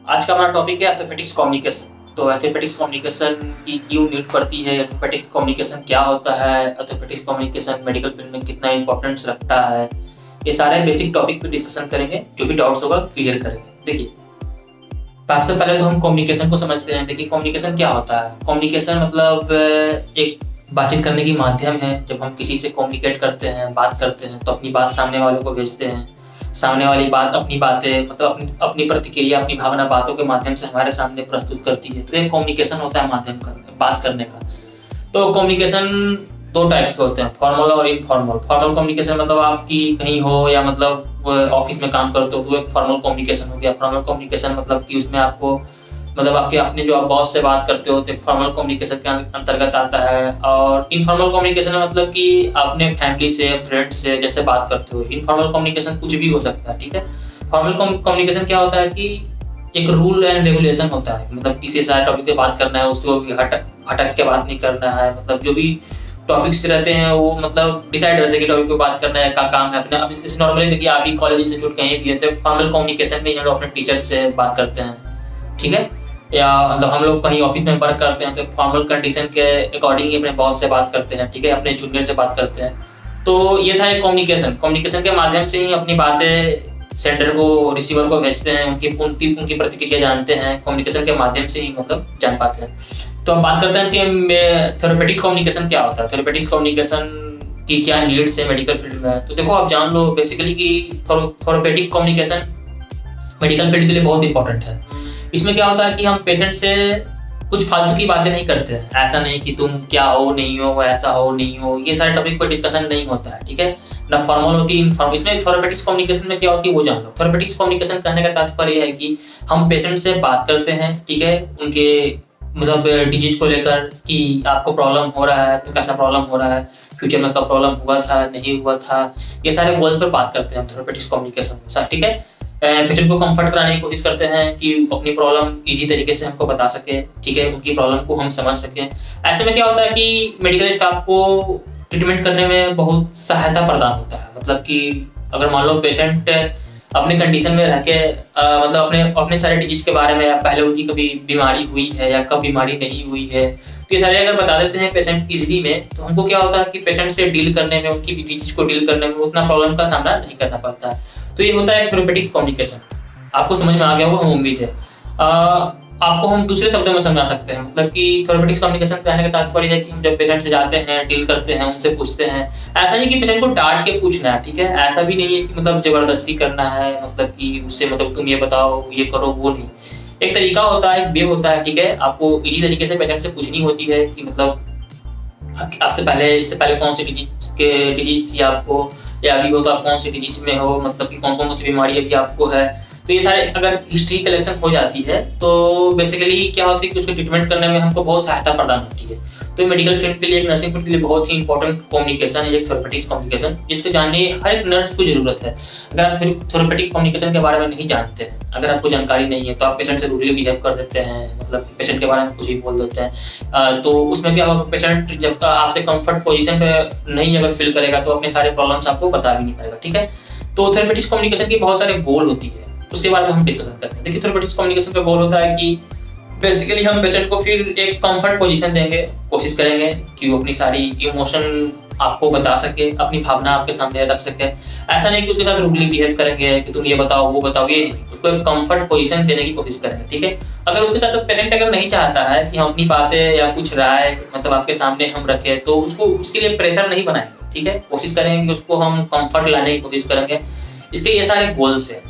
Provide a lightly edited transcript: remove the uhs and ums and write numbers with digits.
आज का हमारा टॉपिक है एथोपेटिक्स कम्युनिकेशन। तो एथोपेटिक्स कम्युनिकेशन की क्यों नीड पड़ती है, एथोपेटिक कम्युनिकेशन क्या होता है, एथोपेटिक्स कम्युनिकेशन मेडिकल फील्ड में कितना इंपॉर्टेंस रखता है, ये सारे बेसिक टॉपिक पे डिस्कशन करेंगे। जो भी डाउट्स होगा क्लियर करेंगे। देखिए, सबसे पहले तो हम कम्युनिकेशन को समझते हैं। देखिए, कम्युनिकेशन क्या होता है। कम्युनिकेशन मतलब एक बातचीत करने की माध्यम है। जब हम किसी से कम्युनिकेट करते हैं, बात करते हैं, तो अपनी बात सामने वाले को भेजते हैं। सामने वाली बात अपनी बातें मतलब अपनी प्रतिक्रिया, अपनी भावना बातों के माध्यम से हमारे सामने प्रस्तुत करती है। तो ये कम्युनिकेशन होता है, माध्यम करने बात करने का। तो कम्युनिकेशन दो टाइप्स के होते हैं, फॉर्मल और इनफॉर्मल। फॉर्मल कम्युनिकेशन मतलब आपकी कहीं हो या मतलब ऑफिस में काम करते हो तो एक फॉर्मल कम्युनिकेशन हो गया। फॉर्मल कम्युनिकेशन मतलब कि उसमें आपको मतलब आपके अपने जो आप बॉस से बात करते हो तो एक फॉर्मल कम्युनिकेशन के अंतर्गत आता है। और इनफॉर्मल कम्युनिकेशन में मतलब कि अपने फैमिली से, फ्रेंड से जैसे बात करते हो। इनफॉर्मल कम्युनिकेशन कुछ भी हो सकता है, ठीक है। फॉर्मल कम्युनिकेशन क्या होता है कि एक रूल एंड रेगुलेशन होता है। मतलब किसी सारे टॉपिक पे बात करना है, उसको भटक के बात नहीं करना है। मतलब जो भी टॉपिक्स रहते हैं वो मतलब डिसाइड रहते हैं कि टॉपिक पे बात करना है, का काम है अपने। अब जैसे नॉर्मली देखिए, आप ही कॉलेज इंस्टीट्यूट कहीं भी है तो फॉर्मल कम्युनिकेशन में हम लोग अपने टीचर से बात करते हैं, ठीक है। या मतलब हम लोग कहीं ऑफिस में वर्क करते हैं तो फॉर्मल कंडीशन के अकॉर्डिंग ही अपने बॉस से बात करते हैं, ठीक है, अपने जूनियर से बात करते हैं। तो ये था एक कम्युनिकेशन। कम्युनिकेशन के माध्यम से ही अपनी बातें सेंडर को, रिसीवर को भेजते हैं, उनकी उनकी उनकी प्रतिक्रिया जानते हैं। कम्युनिकेशन के माध्यम से ही मतलब जान पाते हैं। तो अब बात करते हैं कि थेरेपेटिक कम्युनिकेशन क्या होता है। थेरेपेटिक कम्युनिकेशन की क्या नीड्स है मेडिकल फील्ड में। तो देखो, आप जान लो बेसिकली कि थेरेपेटिक कम्युनिकेशन मेडिकल फील्ड के लिए बहुत इंपॉर्टेंट है। इसमें क्या होता है कि हम पेशेंट से कुछ फालतू की बातें नहीं करते हैं। ऐसा नहीं कि तुम क्या हो, नहीं हो, ऐसा हो, नहीं हो, ये सारे टॉपिक पर डिस्कशन नहीं होता है, ठीक है ना। फॉर्मल होती है, इनफॉर्मल। इसमें थेरेपेटिक्स कम्युनिकेशन में क्या होती है वो जान लो। थेरेपेटिक्स कम्युनिकेशन कहने का तात्पर्य है कि हम पेशेंट से बात करते हैं, ठीक है, उनके मतलब डिजीज को लेकर कि आपको प्रॉब्लम हो रहा है तो कैसा प्रॉब्लम हो रहा है, फ्यूचर में कब प्रॉब्लम हुआ था, नहीं हुआ था, ये सारे गोल्स पर बात करते हैं हम थेरेपेटिक्स कम्युनिकेशन में, ठीक है। पेशेंट को कंफर्ट कराने की कोशिश करते हैं कि अपनी प्रॉब्लम इजी तरीके से हमको बता सके, ठीक है, उनकी प्रॉब्लम को हम समझ सकें। ऐसे में क्या होता है कि मेडिकल स्टाफ को ट्रीटमेंट करने में बहुत सहायता प्रदान होता है। मतलब कि अगर मान लो पेशेंट अपने कंडीशन में रह के मतलब अपने अपने सारे डिजीज के बारे में, या पहले उनकी कभी बीमारी हुई है या कब बीमारी नहीं हुई है, तो ये सारे अगर बता देते हैं पेशेंट इजीली में, तो हमको क्या होता है कि पेशेंट से डील करने में, उनकी डिजीज को डील करने में उतना प्रॉब्लम का सामना नहीं करना पड़ता है। तो ये होता है थेरेपेटिक्स कम्युनिकेशन। आपको समझ में आ गया होगा, हम उम्मीद है। आपको हम दूसरे शब्दों में समझा सकते हैं। मतलब कि थेरेपेटिक्स कम्युनिकेशन कहने का तात्पर्य है कि हम जब पेशेंट से जाते हैं, डील करते हैं, उनसे पूछते हैं। ऐसा नहीं कि पेशेंट को डांट के पूछना है, ठीक है। ऐसा भी नहीं है कि मतलब जबरदस्ती करना है, मतलब कि उससे मतलब तुम ये बताओ, ये करो, वो नहीं। एक तरीका होता है, एक वे होता है, ठीक है। आपको इजी तरीके से पेशेंट से पूछनी होती है कि मतलब आपसे पहले, इससे पहले कौन सी डिजीज थी आपको, या अभी हो तो आप कौन सी डिजीज में हो, मतलब कि कौन कौन सी बीमारी अभी आपको है। तो ये सारे अगर हिस्ट्री कलेक्शन हो जाती है तो बेसिकली क्या होती है कि उसको ट्रीटमेंट करने में हमको बहुत सहायता प्रदान होती है। तो मेडिकल फील्ड के लिए, एक नर्सिंग फील्ड के लिए बहुत ही इंपॉर्टेंट कम्युनिकेशन है एक थेरेपेटिक्स कम्युनिकेशन, जिसको जानने हर एक नर्स को जरूरत है। अगर आप थेरेपेटिक कम्युनिकेशन के बारे में नहीं जानते हैं, अगर आपको जानकारी नहीं है, तो आप पेशेंट से रूडली बिहेव कर देते हैं, मतलब पेशेंट के बारे में कुछ भी बोल देते हैं। तो उसमें क्या होगा, पेशेंट जब तक आपसे कंफर्ट पोजीशन पे नहीं अगर फील करेगा तो अपने सारे प्रॉब्लम्स आपको बता भी नहीं पाएगा, ठीक है। तो थेरेपेटिक्स कम्युनिकेशन की बहुत सारे गोल होती है, उसके बारे में हम डिस्कशन करते हैं। देखिए, थेरेपेटिक्स कम्युनिकेशन का गोल होता है कि बेसिकली हम पेशेंट को फिर एक कंफर्ट पोजीशन देंगे, कोशिश करेंगे कि वो अपनी सारी इमोशन आपको बता सके, अपनी भावना आपके सामने रख सके। ऐसा नहीं कि उसके साथ रूडली बिहेव करेंगे कि तुम ये बताओ, वो बताओ, ये नहीं। उसको एक कंफर्ट पोजीशन देने की कोशिश करेंगे, ठीक है। अगर उसके साथ पेशेंट अगर नहीं चाहता है कि हम अपनी बातें या कुछ राय मतलब आपके सामने हम रखें, तो उसको उसके लिए प्रेशर नहीं बनाएंगे, ठीक है। कोशिश करेंगे कि उसको हम कंफर्ट लाने की कोशिश करेंगे। इसके ये सारे गोल्स हैं।